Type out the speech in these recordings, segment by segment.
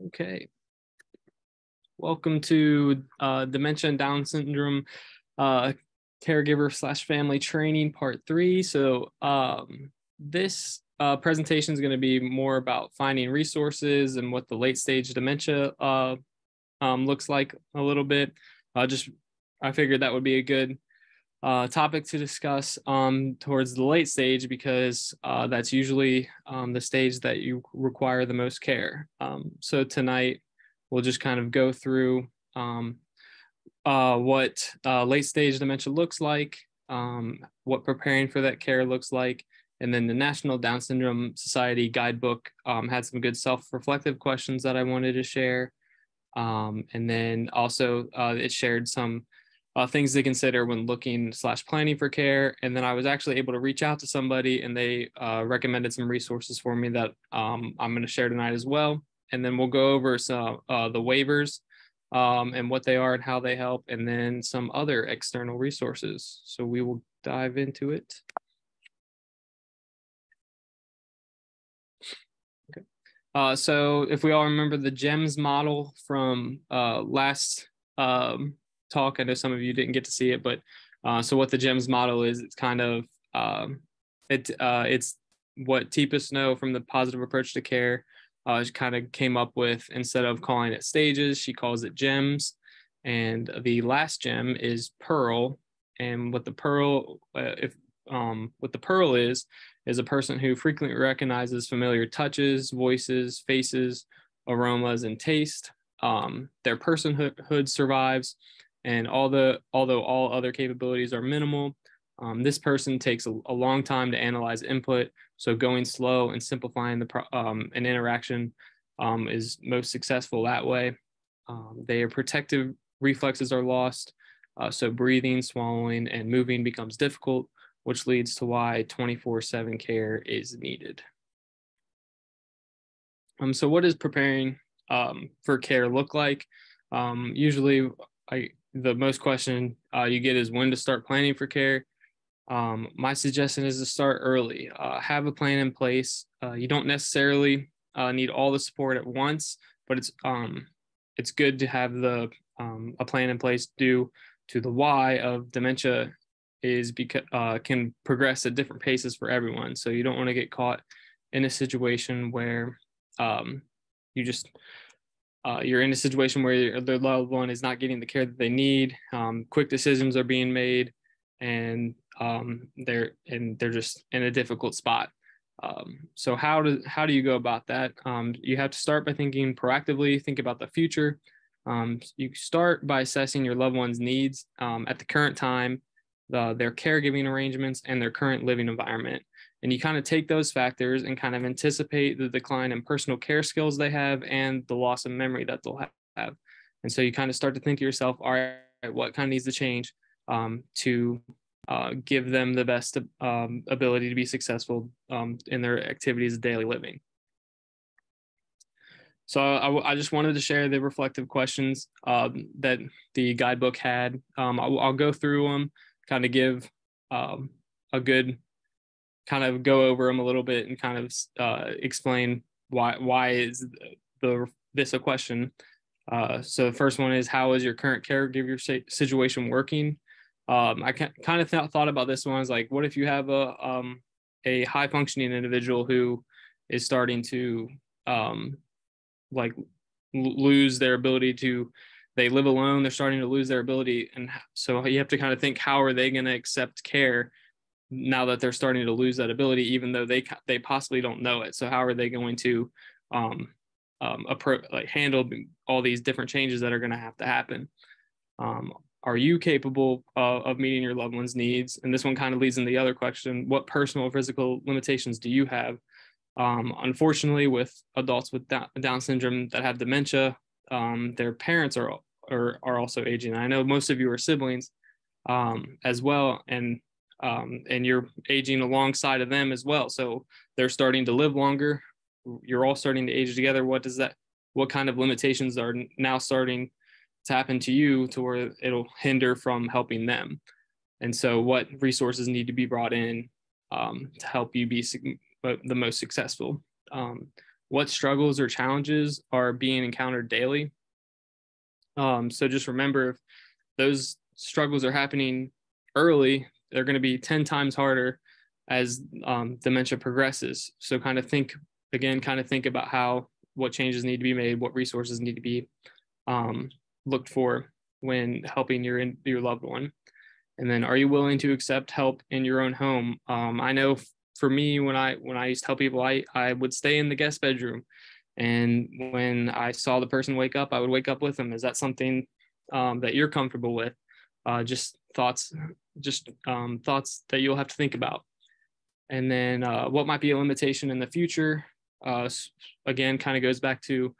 Okay. Welcome to Dementia and Down Syndrome Caregiver / Family Training Part 3. So this presentation is going to be more about finding resources and what the late stage dementia looks like a little bit. I figured that would be a good topic to discuss towards the late stage, because that's usually the stage that you require the most care. So tonight we'll just kind of go through what late stage dementia looks like, what preparing for that care looks like, and then the National Down Syndrome Society guidebook had some good self-reflective questions that I wanted to share. And then also it shared some things to consider when looking / planning for care. And then I was actually able to reach out to somebody, and they recommended some resources for me that I'm going to share tonight as well. And then we'll go over some the waivers and what they are and how they help, and then some other external resources. So we will dive into it. Okay. So if we all remember the GEMS model from last talk, I know some of you didn't get to see it, but so what the GEMS model is, it's kind of it's what Teepa Snow from the Positive Approach to Care she kind of came up with. Instead of calling it stages, she calls it GEMS, and the last gem is Pearl. And what the Pearl is a person who frequently recognizes familiar touches, voices, faces, aromas, and taste. Their personhood survives, and although all other capabilities are minimal, this person takes a long time to analyze input. So going slow and simplifying an interaction is most successful that way. Their protective reflexes are lost. So breathing, swallowing, and moving becomes difficult, which leads to why 24/7 care is needed. So what does preparing for care look like? Usually the most question you get is when to start planning for care. My suggestion is to start early. Have a plan in place. You don't necessarily need all the support at once, but it's good to have a plan in place due to the why of dementia is because can progress at different paces for everyone. So you don't want to get caught in a situation where you're in a situation where their loved one is not getting the care that they need. Quick decisions are being made, and they're just in a difficult spot. So how do you go about that? You have to start by thinking proactively. Think about the future. You start by assessing your loved one's needs at the current time, their caregiving arrangements, and their current living environment. And you kind of take those factors and kind of anticipate the decline in personal care skills they have and the loss of memory that they'll have. And so you kind of start to think to yourself, all right, what kind of needs to change to give them the best ability to be successful in their activities of daily living. So I just wanted to share the reflective questions that the guidebook had. I'll go through them, kind of give a good kind of go over them a little bit and kind of explain why is this a question. So the first one is, how is your current caregiver situation working? I kind of thought about this one as like, what if you have a high functioning individual who is starting to lose their ability to, they live alone, they're starting to lose their ability. And so you have to kind of think, how are they going to accept care now that they're starting to lose that ability, even though they possibly don't know it? So how are they going to handle all these different changes that are going to have to happen? Are you capable of meeting your loved one's needs? And this one kind of leads into the other question: what personal or physical limitations do you have? Unfortunately, with adults with Down syndrome that have dementia, their parents are also aging. I know most of you are siblings as well, and you're aging alongside of them as well. So they're starting to live longer. You're all starting to age together. What kind of limitations are now starting to happen to you to where it'll hinder from helping them? And so what resources need to be brought in to help you be the most successful? what struggles or challenges are being encountered daily. So just remember, if those struggles are happening early, they're going to be 10 times harder as dementia progresses. So kind of think about what changes need to be made, what resources need to be looked for when helping your loved one. And then, are you willing to accept help in your own home? I know for me, when I used to help people, I would stay in the guest bedroom, and when I saw the person wake up, I would wake up with them. Is that something that you're comfortable with? Just thoughts that you'll have to think about. And then, what might be a limitation in the future? Again, kind of goes back to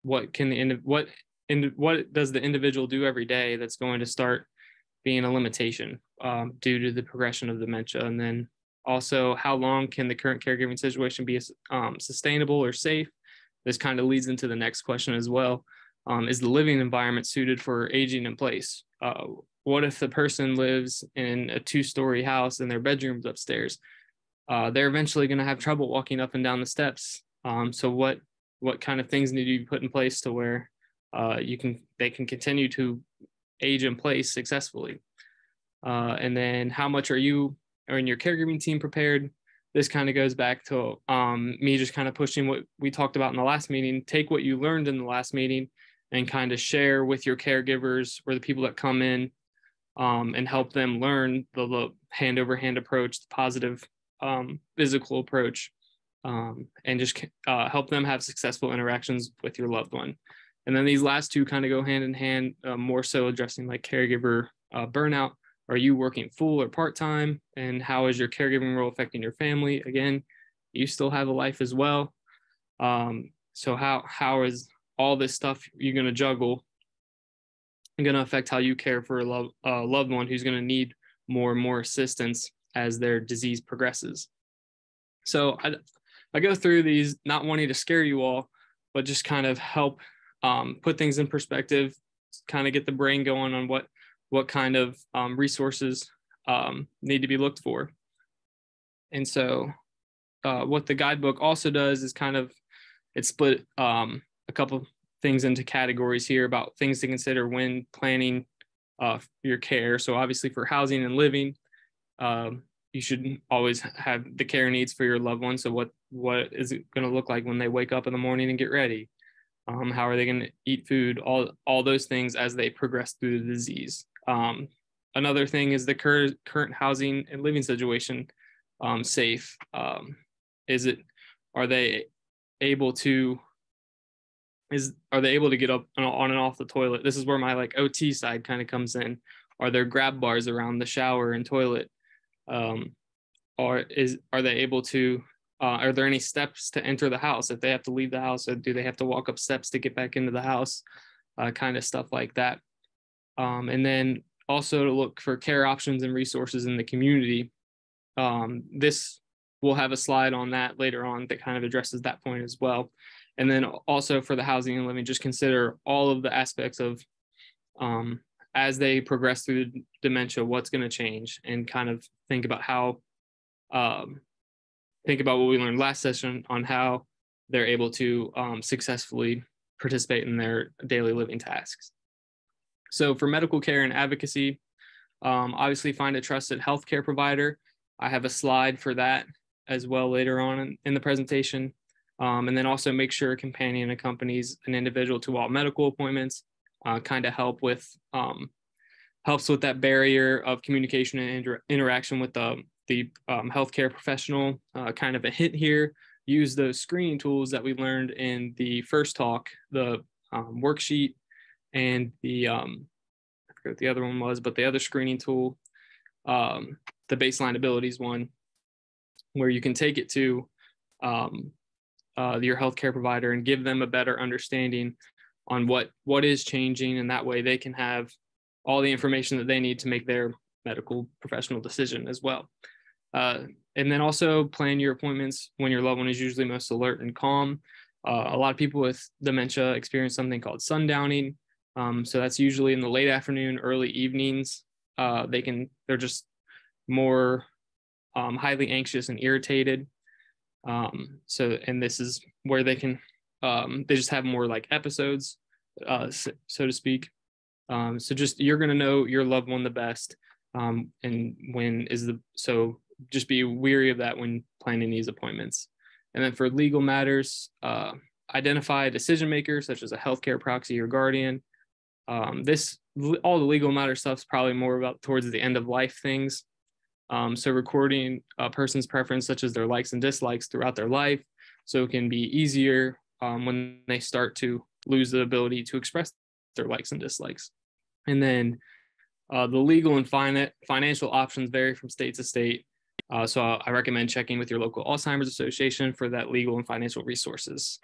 what does the individual do every day that's going to start being a limitation due to the progression of dementia. And then also, how long can the current caregiving situation be sustainable or safe? This kind of leads into the next question as well. Is the living environment suited for aging in place? What if the person lives in a 2-story house and their bedroom's upstairs? They're eventually going to have trouble walking up and down the steps. So what kind of things need to be put in place to where they can continue to age in place successfully? And then, how much are you or in your caregiving team prepared? This kind of goes back to me just kind of pushing what we talked about in the last meeting. Take what you learned in the last meeting and kind of share with your caregivers or the people that come in, and help them learn the hand over hand approach, the positive physical approach, and just help them have successful interactions with your loved one. And then these last two kind of go hand in hand, more so addressing like caregiver burnout. Are you working full or part-time? And how is your caregiving role affecting your family? Again, you still have a life as well. So how is all this stuff you're going to juggle going to affect how you care for a loved one who's going to need more and more assistance as their disease progresses? So I go through these not wanting to scare you all, but just kind of help put things in perspective, kind of get the brain going on what kind of resources need to be looked for. And so what the guidebook also does is it split a couple things into categories here about things to consider when planning your care. So obviously for housing and living, you should always have the care needs for your loved one. So what is it going to look like when they wake up in the morning and get ready? How are they going to eat food? All those things as they progress through the disease. Another thing is the current housing and living situation safe? Are they able to get up on and off the toilet? This is where my like OT side kind of comes in. Are there grab bars around the shower and toilet? Are they able to? Are there any steps to enter the house if they have to leave the house? Or do they have to walk up steps to get back into the house? Kind of stuff like that. And then also to look for care options and resources in the community. This we'll have a slide on that later on that kind of addresses that point as well. And then also for the housing and living, just consider all of the aspects of as they progress through dementia, what's going to change, and kind of think about what we learned last session on how they're able to successfully participate in their daily living tasks. So for medical care and advocacy, obviously find a trusted healthcare provider. I have a slide for that as well later on in the presentation. And then also make sure a companion accompanies an individual to all medical appointments, kind of helps with that barrier of communication and interaction with the healthcare professional. Kind of a hint here, use those screening tools that we learned in the first talk, the worksheet and the, I forget what the other one was, but the other screening tool, the baseline abilities one, where you can take it to your healthcare provider and give them a better understanding on what is changing, and that way they can have all the information that they need to make their medical professional decision as well. And then also plan your appointments when your loved one is usually most alert and calm. A lot of people with dementia experience something called sundowning. So that's usually in the late afternoon, early evenings. They're just more highly anxious and irritated. And this is where they can, they just have more like episodes, so to speak. So just, you're going to know your loved one the best. And so just be weary of that when planning these appointments. And then for legal matters, identify a decision maker, such as a healthcare proxy or guardian. All the legal matter stuff is probably more about towards the end of life things. So recording a person's preference, such as their likes and dislikes throughout their life, so it can be easier when they start to lose the ability to express their likes and dislikes. And then the legal and financial options vary from state to state. So I recommend checking with your local Alzheimer's Association for that legal and financial resources.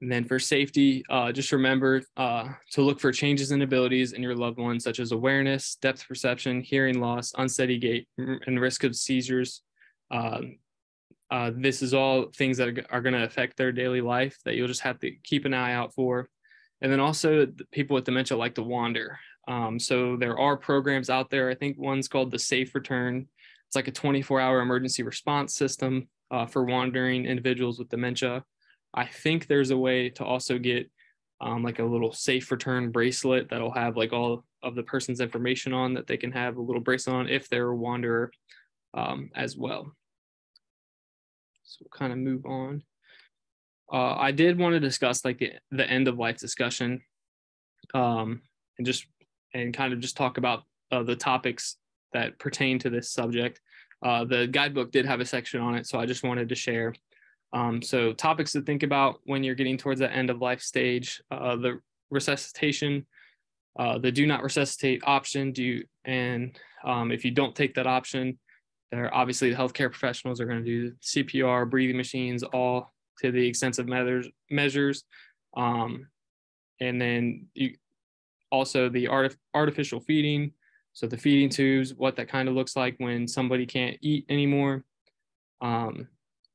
And then for safety, just remember to look for changes in abilities in your loved one, such as awareness, depth perception, hearing loss, unsteady gait, and risk of seizures. This is all things that are going to affect their daily life that you'll just have to keep an eye out for. And then also, people with dementia like to wander. So there are programs out there. I think one's called the Safe Return. It's like a 24-hour emergency response system for wandering individuals with dementia. I think there's a way to also get like a little safe return bracelet that'll have like all of the person's information on, that they can have a little bracelet on if they're a wanderer as well. So we'll kind of move on. I did want to discuss like the end of life discussion and kind of just talk about the topics that pertain to this subject. The guidebook did have a section on it, so I just wanted to share. So topics to think about when you're getting towards the end of life stage: the resuscitation, the do not resuscitate option. If you don't take that option, there obviously the healthcare professionals are going to do CPR, breathing machines, all to the extensive measures. And then also the artificial feeding. So the feeding tubes, what that kind of looks like when somebody can't eat anymore.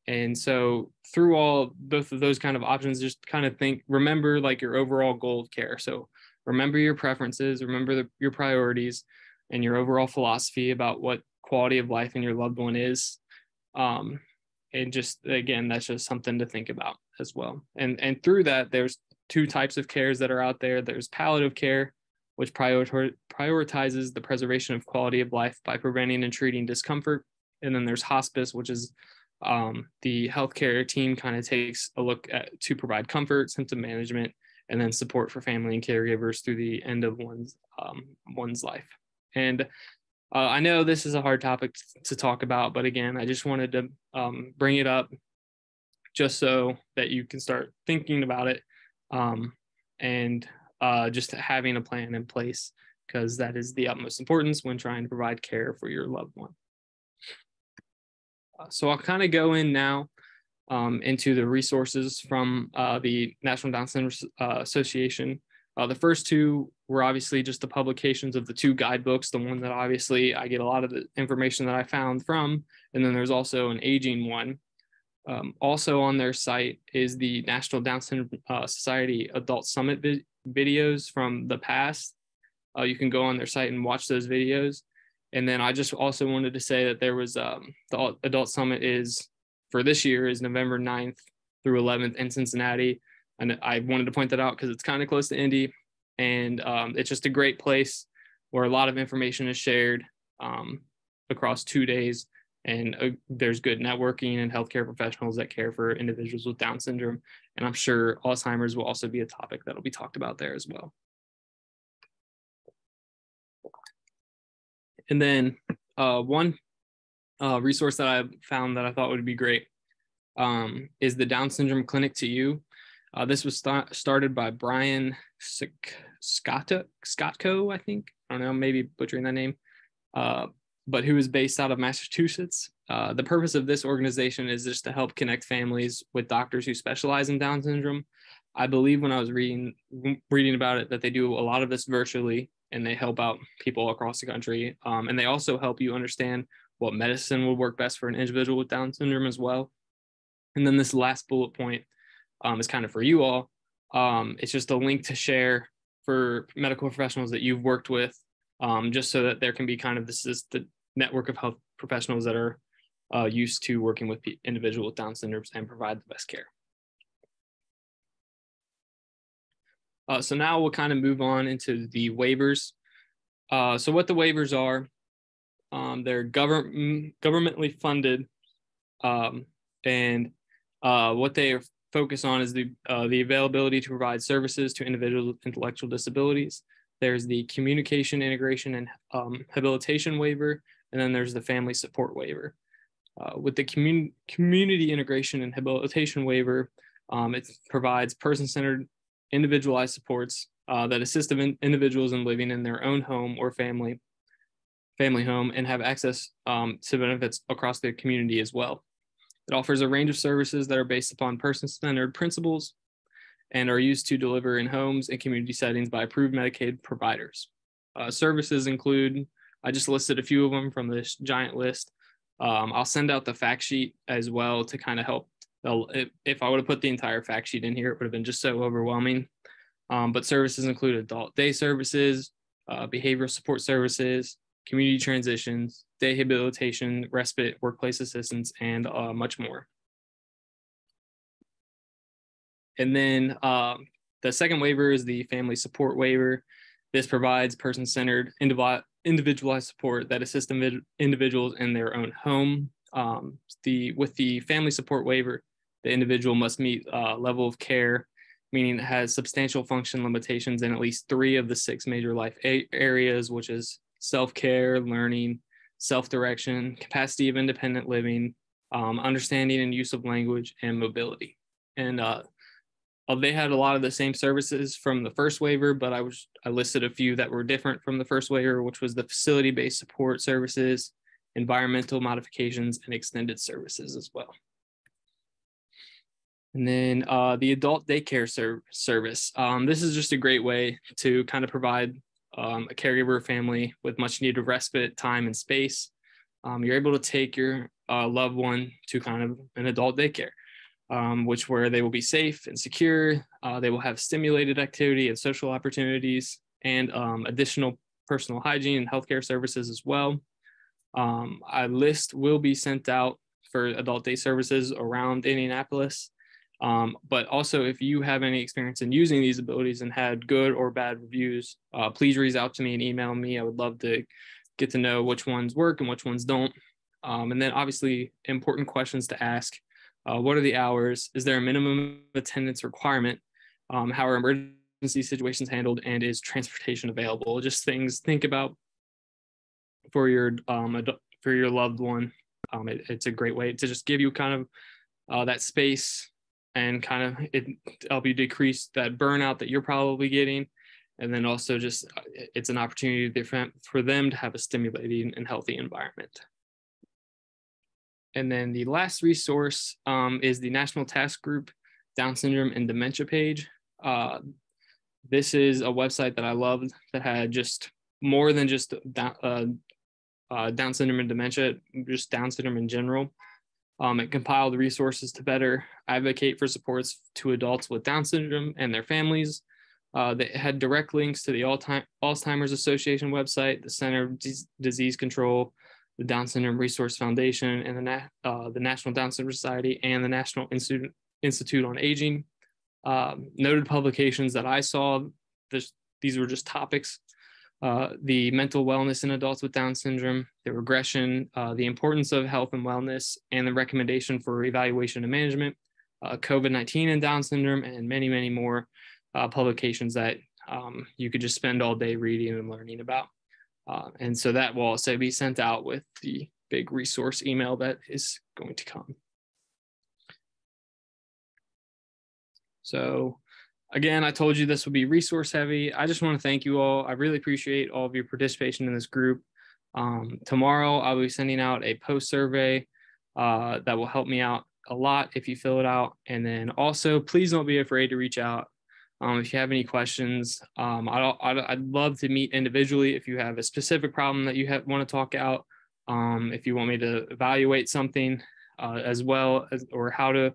And so through both of those kind of options, just kind of remember like your overall goal of care. So remember your preferences, remember your priorities, and your overall philosophy about what quality of life in your loved one is. And just, again, that's just something to think about as well. And through that, there's two types of cares that are out there. There's palliative care, which prioritizes the preservation of quality of life by preventing and treating discomfort. And then there's hospice, which is the healthcare team kind of takes a look to provide comfort, symptom management, and then support for family and caregivers through the end of one's life. And I know this is a hard topic to talk about, but again, I just wanted to bring it up just so that you can start thinking about it and just having a plan in place, because that is the utmost importance when trying to provide care for your loved one. So I'll kind of go in now into the resources from the National Down Syndrome Association. The first two were obviously just the publications of the two guidebooks, the one that obviously I get a lot of the information that I found from, and then there's also an aging one. Also on their site is the National Down Syndrome Society Adult Summit videos from the past. You can go on their site and watch those videos. And then I just also wanted to say that there was the Adult Summit for this year is November 9th through 11th in Cincinnati. And I wanted to point that out because it's kind of close to Indy. And it's just a great place where a lot of information is shared across 2 days. And there's good networking and healthcare professionals that care for individuals with Down syndrome. And I'm sure Alzheimer's will also be a topic that will be talked about there as well. And then one resource that I found that I thought would be great is the Down Syndrome Clinic to You. This was started by Brian Scottco, I think. I don't know, maybe butchering that name, but who is based out of Massachusetts. The purpose of this organization is just to help connect families with doctors who specialize in Down syndrome. I believe when I was reading about it that they do a lot of this virtually, and they help out people across the country. And they also help you understand what medicine would work best for an individual with Down syndrome as well. And then this last bullet point is kind of for you all. It's just a link to share for medical professionals that you've worked with, just so that there can be kind of this is the network of health professionals that are used to working with individuals with Down syndromes and provide the best care. So now we'll kind of move on into the waivers. So what the waivers are, they're governmentally funded, and what they focus on is the availability to provide services to individuals with intellectual disabilities. There's the communication, integration, and habilitation waiver, and then there's the family support waiver. With the community integration and habilitation waiver, it provides person-centered, individualized supports that assist individuals in living in their own home or family home and have access to benefits across the community as well. It offers a range of services that are based upon person-centered principles and are used to deliver in homes and community settings by approved Medicaid providers. Services include, I just listed a few of them from this giant list. I'll send out the fact sheet as well to kind of help. If I would have put the entire fact sheet in here, it would have been just so overwhelming. But services include adult day services, behavioral support services, community transitions, day habilitation, respite, workplace assistance, and much more. And then the second waiver is the family support waiver. This provides person-centered, individualized support that assists individuals in their own home. With the family support waiver, the individual must meet level of care, meaning it has substantial function limitations in at least 3 of the 6 major life areas, which is self-care, learning, self-direction, capacity of independent living, understanding and use of language, and mobility. And they had a lot of the same services from the first waiver, but I listed a few that were different from the first waiver, which was the facility-based support services, environmental modifications, and extended services as well. And then the adult daycare service. This is just a great way to kind of provide a caregiver family with much needed respite, time, and space. You're able to take your loved one to kind of an adult daycare, where they will be safe and secure. They will have stimulated activity and social opportunities, and additional personal hygiene and healthcare services as well. A list will be sent out for adult day services around Indianapolis. But also, if you have any experience in using these abilities and had good or bad reviews, please reach out to me and email me. I would love to get to know which ones work and which ones don't. And then obviously important questions to ask. What are the hours? Is there a minimum attendance requirement? How are emergency situations handled? And is transportation available? Just things think about for your loved one. It's a great way to just give you kind of that space and kind of help you decrease that burnout that you're probably getting. And then also just it's an opportunity for them to have a stimulating and healthy environment. And then the last resource is the National Task Group Down Syndrome and Dementia page. This is a website that I loved that had just more than just Down syndrome and dementia, just Down syndrome in general. It compiled resources to better advocate for supports to adults with Down syndrome and their families. They had direct links to the Alzheimer's Association website, the Center of Disease Control, the Down Syndrome Resource Foundation, and the National Down Syndrome Society, and the National Institute on Aging. Noted publications that I saw, these were just topics. The mental wellness in adults with Down syndrome, the regression, the importance of health and wellness, and the recommendation for evaluation and management, COVID-19 and Down syndrome, and many, many more publications that you could just spend all day reading and learning about. And so that will also be sent out with the big resource email that is going to come. So again, I told you this would be resource heavy. I just want to thank you all. I really appreciate all of your participation in this group. Tomorrow, I'll be sending out a post survey that will help me out a lot if you fill it out. And then also, please don't be afraid to reach out. If you have any questions, I'd love to meet individually if you have a specific problem that you want to talk out. If you want me to evaluate something as well as, or how to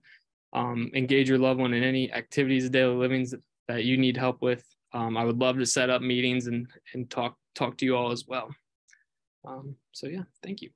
engage your loved one in any activities of daily living that you need help with. I would love to set up meetings and talk to you all as well. So yeah, thank you.